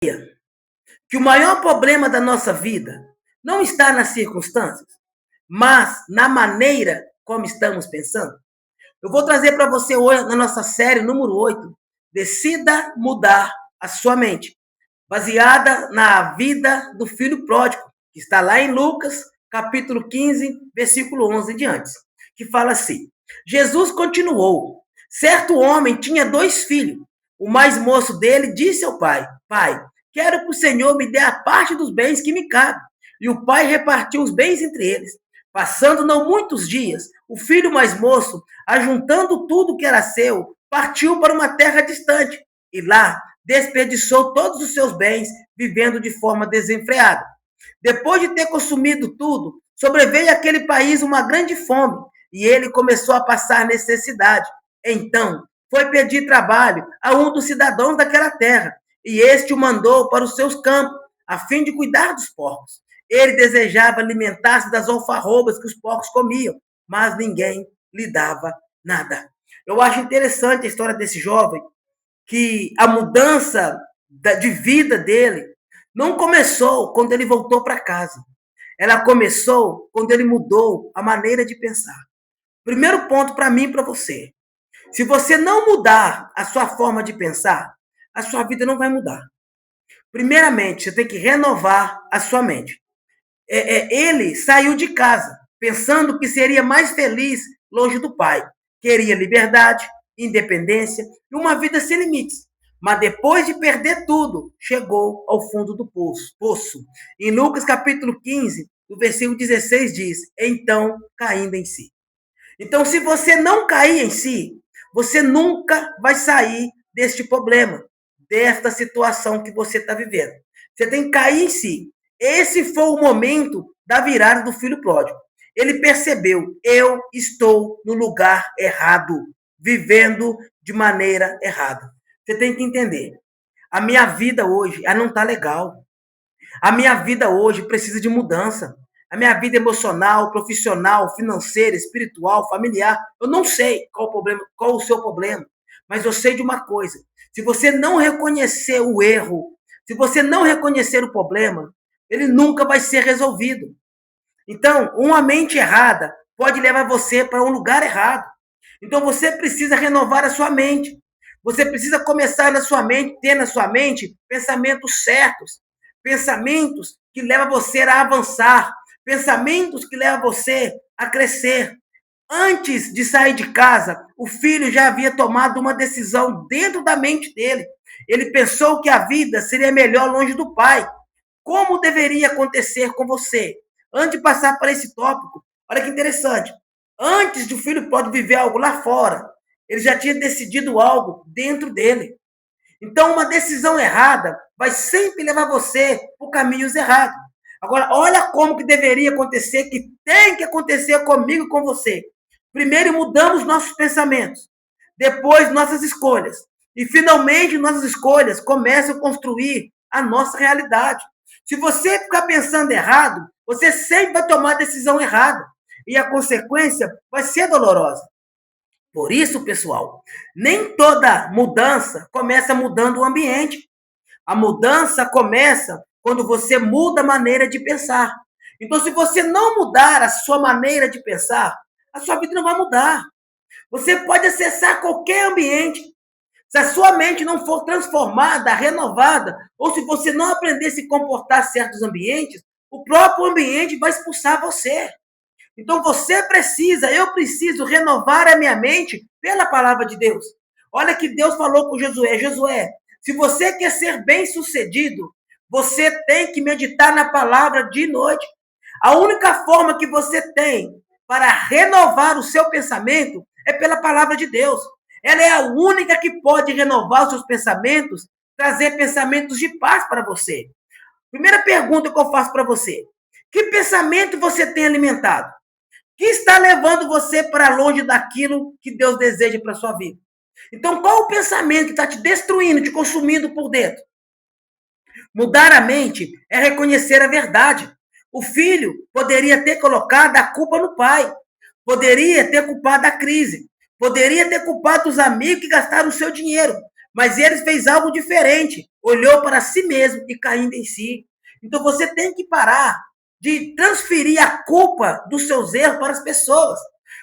que o maior problema da nossa vida não está nas circunstâncias, mas na maneira como estamos pensando? Eu vou trazer para você hoje, na nossa série número 8, Decida Mudar a Sua Mente, baseada na vida do filho pródigo, que está lá em Lucas, capítulo 15, versículo 11 em diante, que fala assim: Jesus continuou: certo homem tinha 2 filhos. O mais moço dele disse ao pai: Pai, quero que o Senhor me dê a parte dos bens que me cabe. E o pai repartiu os bens entre eles. Passando não muitos dias, o filho mais moço, ajuntando tudo que era seu, partiu para uma terra distante e lá desperdiçou todos os seus bens, vivendo de forma desenfreada. Depois de ter consumido tudo, sobreveio àquele país uma grande fome e ele começou a passar necessidade. Então, foi pedir trabalho a um dos cidadãos daquela terra e este o mandou para os seus campos, a fim de cuidar dos porcos. Ele desejava alimentar-se das alfarrobas que os porcos comiam, mas ninguém lhe dava nada. Eu acho interessante a história desse jovem, que a mudança de vida dele não começou quando ele voltou para casa. Ela começou quando ele mudou a maneira de pensar. Primeiro ponto para mim e para você: se você não mudar a sua forma de pensar, a sua vida não vai mudar. Primeiramente, você tem que renovar a sua mente. Ele saiu de casa pensando que seria mais feliz longe do pai. Queria liberdade, independência e uma vida sem limites. Mas depois de perder tudo, chegou ao fundo do poço. Em Lucas capítulo 15, o versículo 16 diz: então, caindo em si. Então, se você não cair em si, você nunca vai sair deste problema, desta situação que você está vivendo. Você tem que cair em si. Esse foi o momento da virada do filho pródigo. Ele percebeu: eu estou no lugar errado, vivendo de maneira errada. Você tem que entender: a minha vida hoje, ela não está legal. A minha vida hoje precisa de mudança. A minha vida emocional, profissional, financeira, espiritual, familiar, eu não sei qual o problema, qual o seu problema, mas eu sei de uma coisa: se você não reconhecer o erro, se você não reconhecer o problema, ele nunca vai ser resolvido. Então, uma mente errada pode levar você para um lugar errado. Então, você precisa renovar a sua mente. Você precisa começar na sua mente, ter na sua mente pensamentos certos, pensamentos que levam você a avançar, pensamentos que levam você a crescer. Antes de sair de casa, o filho já havia tomado uma decisão dentro da mente dele. Ele pensou que a vida seria melhor longe do pai. Como deveria acontecer com você? Antes de passar para esse tópico, olha que interessante. Antes do filho pode viver algo lá fora, ele já tinha decidido algo dentro dele. Então, uma decisão errada vai sempre levar você por caminhos errados. Agora, olha como que deveria acontecer, que tem que acontecer comigo e com você. Primeiro, mudamos nossos pensamentos. Depois, nossas escolhas. E, finalmente, nossas escolhas começam a construir a nossa realidade. Se você ficar pensando errado, você sempre vai tomar a decisão errada. E a consequência vai ser dolorosa. Por isso, pessoal, nem toda mudança começa mudando o ambiente. A mudança começa quando você muda a maneira de pensar. Então, se você não mudar a sua maneira de pensar, a sua vida não vai mudar. Você pode acessar qualquer ambiente. Se a sua mente não for transformada, renovada, ou se você não aprender a se comportar em certos ambientes, o próprio ambiente vai expulsar você. Então você precisa, eu preciso renovar a minha mente pela palavra de Deus. Olha que Deus falou com Josué: Josué, se você quer ser bem-sucedido, você tem que meditar na palavra de noite. A única forma que você tem para renovar o seu pensamento é pela palavra de Deus. Ela é a única que pode renovar os seus pensamentos, trazer pensamentos de paz para você. Primeira pergunta que eu faço para você: que pensamento você tem alimentado? Que está levando você para longe daquilo que Deus deseja para a sua vida? Então, qual o pensamento que está te destruindo, te consumindo por dentro? Mudar a mente é reconhecer a verdade. O filho poderia ter colocado a culpa no pai, poderia ter culpado a crise, poderia ter culpado os amigos que gastaram o seu dinheiro, Mas ele fez algo diferente. Olhou para si mesmo e caindo em si. Então você tem que parar de transferir a culpa dos seus erros para as pessoas.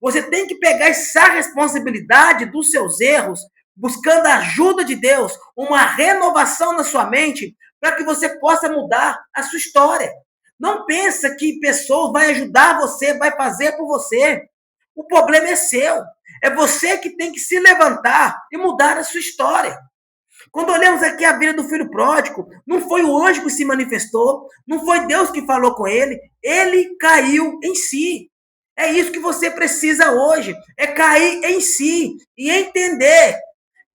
Você tem que pegar essa responsabilidade dos seus erros, buscando a ajuda de Deus, uma renovação na sua mente, para que você possa mudar a sua história. Não pensa que pessoas vão ajudar você, vai fazer por você. O problema é seu. É você que tem que se levantar e mudar a sua história. Quando olhamos aqui a vida do filho pródigo, não foi o anjo que se manifestou, não foi Deus que falou com ele caiu em si. É isso que você precisa hoje, é cair em si e entender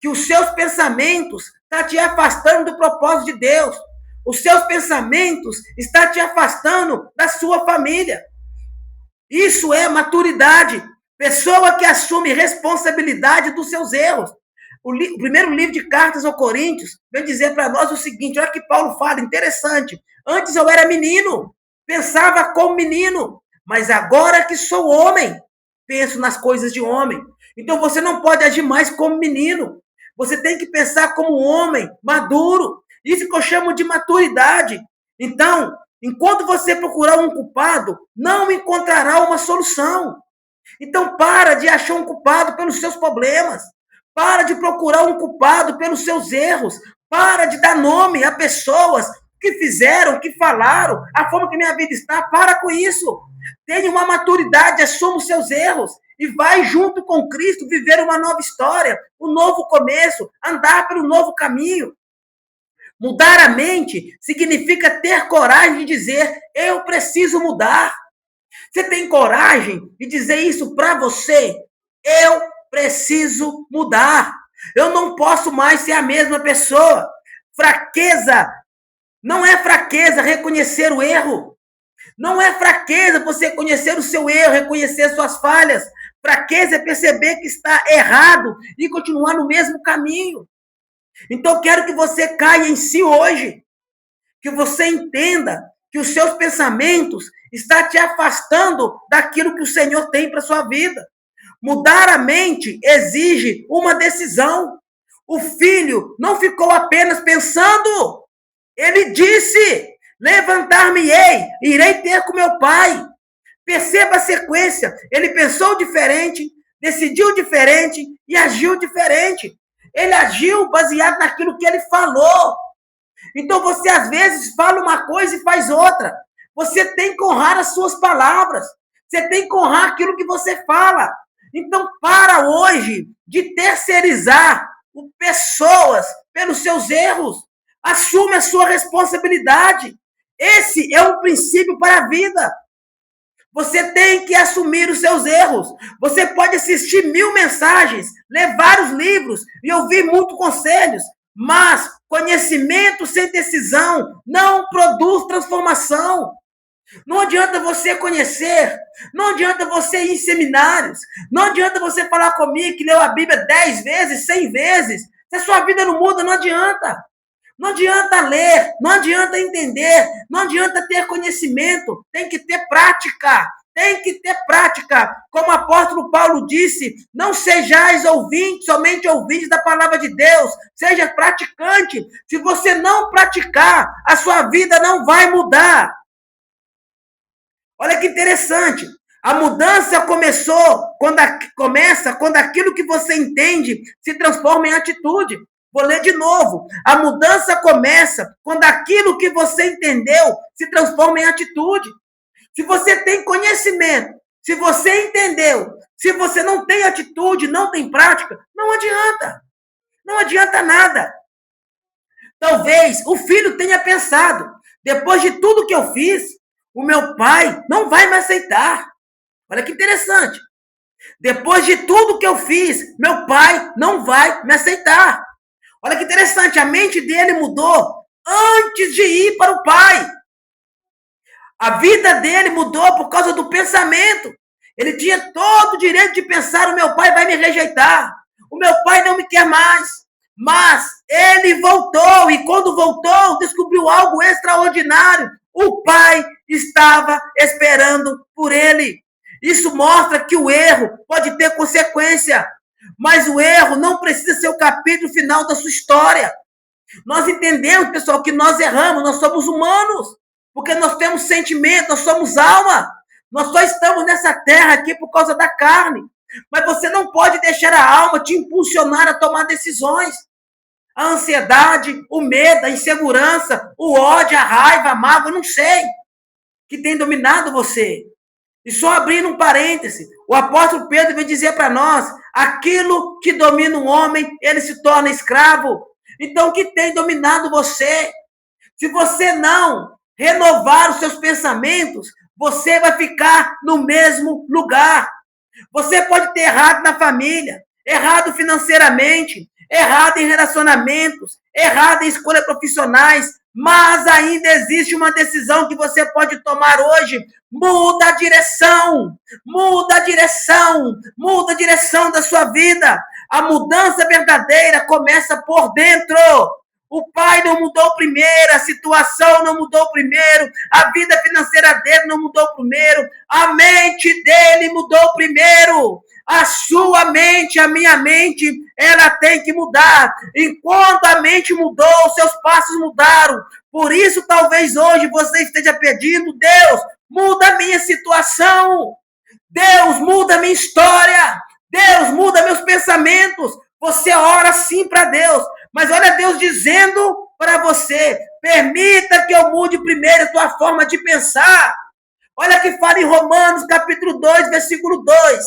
que os seus pensamentos estão te afastando do propósito de Deus. Os seus pensamentos estão te afastando da sua família. Isso é maturidade. Pessoa que assume responsabilidade dos seus erros. O primeiro livro de cartas aos Coríntios vem dizer para nós o seguinte, olha que Paulo fala, interessante. Antes eu era menino, pensava como menino, mas agora que sou homem, penso nas coisas de homem. Então você não pode agir mais como menino. Você tem que pensar como um homem maduro. Isso que eu chamo de maturidade. Então, enquanto você procurar um culpado, não encontrará uma solução. Então, para de achar um culpado pelos seus problemas. Para de procurar um culpado pelos seus erros. Para de dar nome a pessoas que fizeram, que falaram, a forma que minha vida está. Para com isso. Tenha uma maturidade, assuma os seus erros e vai junto com Cristo viver uma nova história, um novo começo, andar pelo novo caminho. Mudar a mente significa ter coragem de dizer, eu preciso mudar. Você tem coragem de dizer isso para você? Eu preciso mudar. Eu não posso mais ser a mesma pessoa. Fraqueza não é fraqueza reconhecer o erro. Não é fraqueza você conhecer o seu erro, reconhecer suas falhas. Fraqueza é perceber que está errado e continuar no mesmo caminho. Então, eu quero que você caia em si hoje. Que você entenda que os seus pensamentos estão te afastando daquilo que o Senhor tem para a sua vida. Mudar a mente exige uma decisão. O filho não ficou apenas pensando. Ele disse, levantar-me-ei, irei ter com meu pai. Perceba a sequência. Ele pensou diferente, decidiu diferente e agiu diferente. Ele agiu baseado naquilo que ele falou. Então você às vezes fala uma coisa e faz outra. Você tem que honrar as suas palavras. Você tem que honrar aquilo que você fala. Então para hoje de terceirizar pessoas pelos seus erros. Assume a sua responsabilidade. Esse é um princípio para a vida. Você tem que assumir os seus erros. Você pode assistir 1000 mensagens, ler vários livros e ouvir muitos conselhos, mas conhecimento sem decisão não produz transformação. Não adianta você conhecer, não adianta você ir em seminários, não adianta você falar comigo que leu a Bíblia 10 vezes, 100 vezes. Se a sua vida não muda, não adianta. Não adianta ler, não adianta entender, não adianta ter conhecimento, tem que ter prática. Tem que ter prática. Como o apóstolo Paulo disse, não sejais ouvintes, somente ouvintes da palavra de Deus. Seja praticante. Se você não praticar, a sua vida não vai mudar. Olha que interessante. A mudança começa quando aquilo que você entende se transforma em atitude. Vou ler de novo. A mudança começa quando aquilo que você entendeu se transforma em atitude. Se você tem conhecimento, se você entendeu, se você não tem atitude, não tem prática, não adianta. Não adianta nada. Talvez o filho tenha pensado, depois de tudo que eu fiz, o meu pai não vai me aceitar. Olha que interessante. Depois de tudo que eu fiz, meu pai não vai me aceitar. Olha que interessante, a mente dele mudou antes de ir para o pai. A vida dele mudou por causa do pensamento. Ele tinha todo o direito de pensar, o meu pai vai me rejeitar. O meu pai não me quer mais. Mas ele voltou e quando voltou, descobriu algo extraordinário. O pai estava esperando por ele. Isso mostra que o erro pode ter consequência. Mas o erro não precisa ser o capítulo final da sua história. Nós entendemos, pessoal, que nós erramos, nós somos humanos, porque nós temos sentimento, nós somos alma. Nós só estamos nessa terra aqui por causa da carne. Mas você não pode deixar a alma te impulsionar a tomar decisões. A ansiedade, o medo, a insegurança, o ódio, a raiva, a mágoa, não sei, que tem dominado você. E só abrindo um parêntese, o apóstolo Pedro vem dizer para nós, aquilo que domina um homem, ele se torna escravo. Então, o que tem dominado você? Se você não renovar os seus pensamentos, você vai ficar no mesmo lugar. Você pode ter errado na família, errado financeiramente, errado em relacionamentos, errado em escolhas profissionais, mas ainda existe uma decisão que você pode tomar hoje. Muda a direção, muda a direção, muda a direção da sua vida. A mudança verdadeira começa por dentro. O pai não mudou primeiro, a situação não mudou primeiro, a vida financeira dele não mudou primeiro, a mente dele mudou primeiro. A sua mente, a minha mente, ela tem que mudar. Enquanto a mente mudou, seus passos mudaram. Por isso, talvez hoje você esteja pedindo, Deus, muda a minha situação. Deus, muda a minha história. Deus, muda meus pensamentos. Você ora sim para Deus. Mas olha Deus dizendo para você, permita que eu mude primeiro a tua forma de pensar. Olha que fala em Romanos, capítulo 2, versículo 2.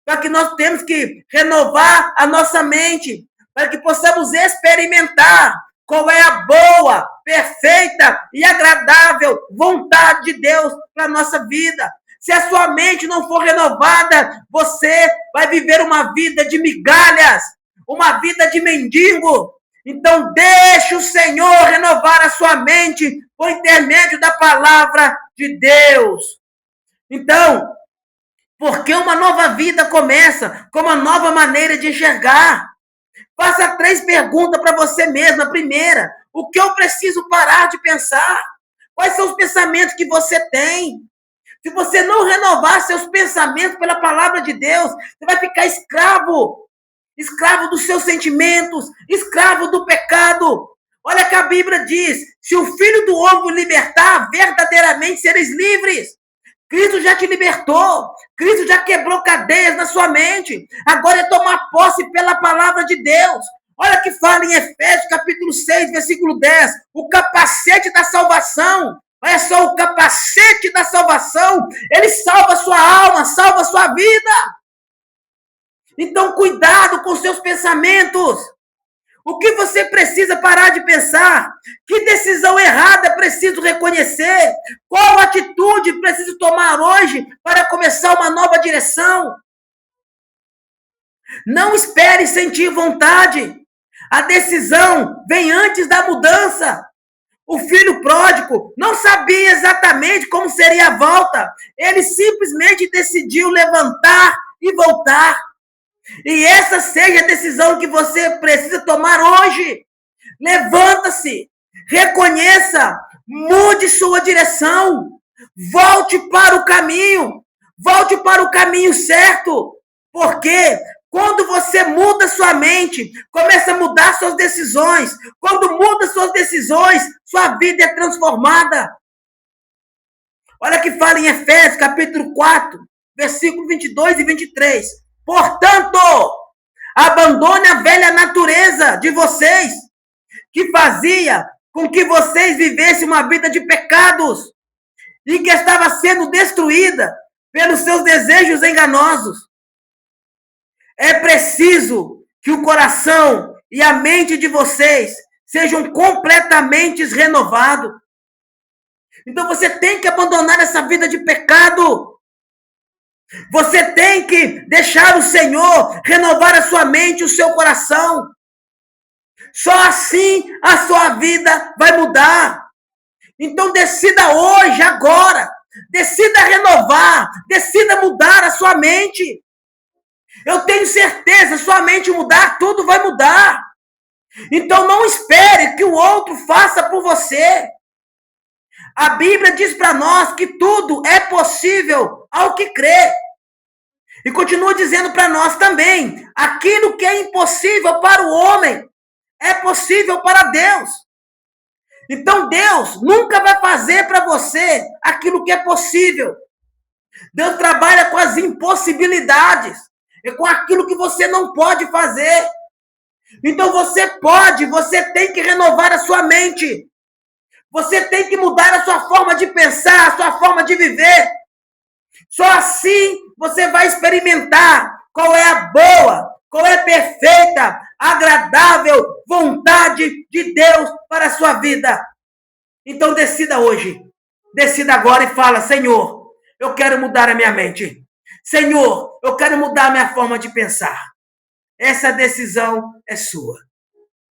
Para que nós temos que renovar a nossa mente, para que possamos experimentar qual é a boa, perfeita e agradável vontade de Deus para a nossa vida. Se a sua mente não for renovada, você vai viver uma vida de migalhas, uma vida de mendigo. Então, deixe o Senhor renovar a sua mente por intermédio da palavra de Deus. Então, porque uma nova vida começa com uma nova maneira de enxergar. Faça 3 perguntas para você mesmo. A primeira, o que eu preciso parar de pensar? Quais são os pensamentos que você tem? Se você não renovar seus pensamentos pela palavra de Deus, você vai ficar escravo. Escravo dos seus sentimentos, escravo do pecado. Olha que a Bíblia diz, se o Filho do Homem libertar, verdadeiramente sereis livres. Cristo já te libertou, Cristo já quebrou cadeias na sua mente. Agora é tomar posse pela palavra de Deus. Olha que fala em Efésios, capítulo 6, versículo 10, o capacete da salvação. Olha só, o capacete da salvação, ele salva a sua alma, salva a sua vida. Então, cuidado com seus pensamentos. O que você precisa parar de pensar? Que decisão errada preciso reconhecer? Qual atitude preciso tomar hoje para começar uma nova direção? Não espere sentir vontade. A decisão vem antes da mudança. O filho pródigo não sabia exatamente como seria a volta. Ele simplesmente decidiu levantar e voltar. E essa seja a decisão que você precisa tomar hoje. Levanta-se, reconheça, mude sua direção, volte para o caminho certo. Porque quando você muda sua mente, começa a mudar suas decisões. Quando muda suas decisões, sua vida é transformada. Olha que fala em Efésios, capítulo 4, versículo 22 e 23. Portanto, abandone a velha natureza de vocês, que fazia com que vocês vivessem uma vida de pecados e que estava sendo destruída pelos seus desejos enganosos. É preciso que o coração e a mente de vocês sejam completamente renovados. Então você tem que abandonar essa vida de pecado. Você tem que deixar o Senhor renovar a sua mente e o seu coração. Só assim a sua vida vai mudar. Então decida hoje, agora. Decida renovar, decida mudar a sua mente. Eu tenho certeza, sua mente mudar, tudo vai mudar. Então não espere que o outro faça por você. A Bíblia diz para nós que tudo é possível ao que crê. E continua dizendo para nós também: aquilo que é impossível para o homem é possível para Deus. Então Deus nunca vai fazer para você aquilo que é possível. Deus trabalha com as impossibilidades, é com aquilo que você não pode fazer. Então você tem que renovar a sua mente. Você tem que mudar a sua forma de pensar, a sua forma de viver. Só assim você vai experimentar qual é a boa, qual é a perfeita, agradável vontade de Deus para a sua vida. Então decida hoje, decida agora e fala: Senhor, eu quero mudar a minha mente. Senhor, eu quero mudar a minha forma de pensar. Essa decisão é sua.